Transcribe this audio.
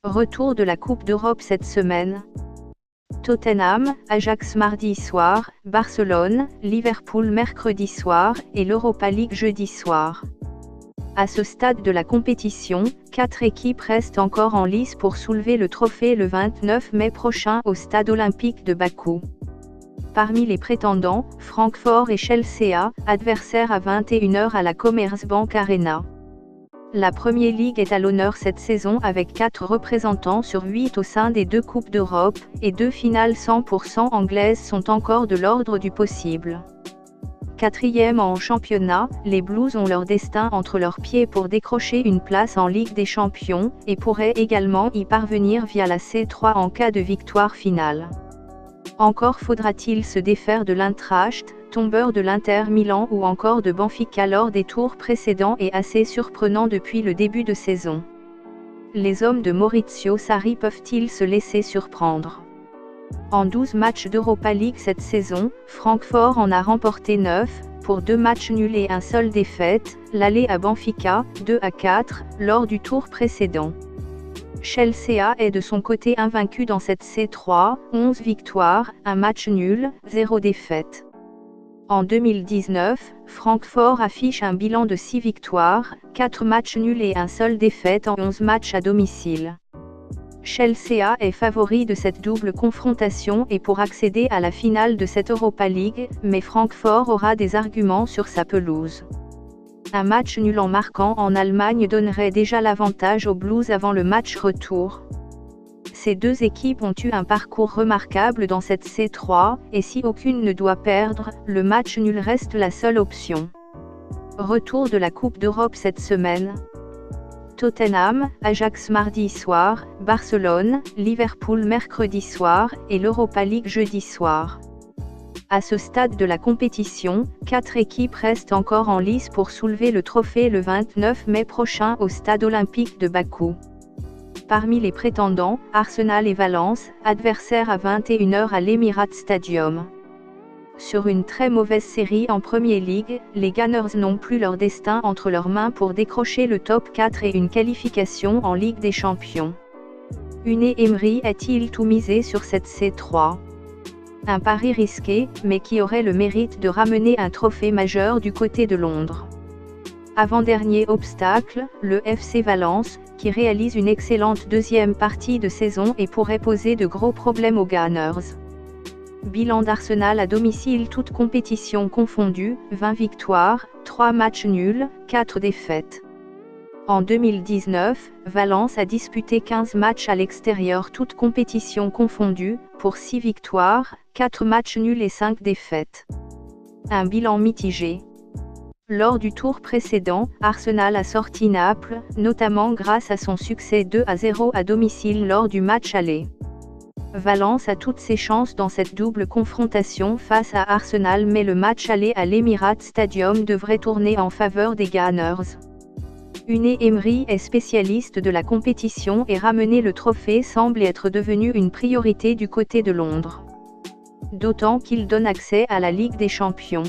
Retour de la Coupe d'Europe cette semaine. Tottenham, Ajax mardi soir, Barcelone, Liverpool mercredi soir, et l'Europa League jeudi soir. À ce stade de la compétition, 4 équipes restent encore en lice pour soulever le trophée le 29 mai prochain au stade olympique de Bakou. Parmi les prétendants, Francfort et Chelsea, adversaires à 21 h à la Commerzbank Arena. La Premier League est à l'honneur cette saison avec 4 représentants sur 8 au sein des 2 Coupes d'Europe, et 2 finales 100% anglaises sont encore de l'ordre du possible. 4e en championnat, les Blues ont leur destin entre leurs pieds pour décrocher une place en Ligue des Champions, et pourraient également y parvenir via la C3 en cas de victoire finale. Encore faudra-t-il se défaire de l'Eintracht, tombeur de l'Inter Milan ou encore de Benfica lors des tours précédents et assez surprenant depuis le début de saison. Les hommes de Maurizio Sarri peuvent-ils se laisser surprendre? En 12 matchs d'Europa League cette saison, Francfort en a remporté 9, pour 2 matchs nuls et un seul défaite, l'aller à Benfica, 2-4, lors du tour précédent. Chelsea est de son côté invaincu dans cette C3, 11 victoires, 1 match nul, 0 défaite. En 2019, Francfort affiche un bilan de 6 victoires, 4 matchs nuls et un seul défaite en 11 matchs à domicile. Chelsea est favori de cette double confrontation et pour accéder à la finale de cette Europa League, mais Francfort aura des arguments sur sa pelouse. Un match nul en marquant en Allemagne donnerait déjà l'avantage aux Blues avant le match retour. Ces 2 équipes ont eu un parcours remarquable dans cette C3, et si aucune ne doit perdre, le match nul reste la seule option. Retour de la Coupe d'Europe cette semaine. Tottenham, Ajax mardi soir, Barcelone, Liverpool mercredi soir, et l'Europa League jeudi soir. À ce stade de la compétition, 4 équipes restent encore en lice pour soulever le trophée le 29 mai prochain au stade olympique de Bakou. Parmi les prétendants, Arsenal et Valence, adversaires à 21 h à l'Emirates Stadium. Sur une très mauvaise série en Premier League, les Gunners n'ont plus leur destin entre leurs mains pour décrocher le top 4 et une qualification en Ligue des Champions. Unai Emery a-t-il tout misé sur cette C3? Un pari risqué, mais qui aurait le mérite de ramener un trophée majeur du côté de Londres. Avant-dernier obstacle, le FC Valence, qui réalise une excellente deuxième partie de saison et pourrait poser de gros problèmes aux Gunners. Bilan d'Arsenal à domicile toutes compétitions confondues, 20 victoires, 3 matchs nuls, 4 défaites. En 2019, Valence a disputé 15 matchs à l'extérieur toutes compétitions confondues, pour 6 victoires, 4 matchs nuls et 5 défaites. Un bilan mitigé. Lors du tour précédent, Arsenal a sorti Naples, notamment grâce à son succès 2-0 à domicile lors du match aller. Valence a toutes ses chances dans cette double confrontation face à Arsenal, mais le match aller à l'Emirates Stadium devrait tourner en faveur des Gunners. Unai Emery est spécialiste de la compétition et ramener le trophée semble être devenu une priorité du côté de Londres. D'autant qu'il donne accès à la Ligue des Champions.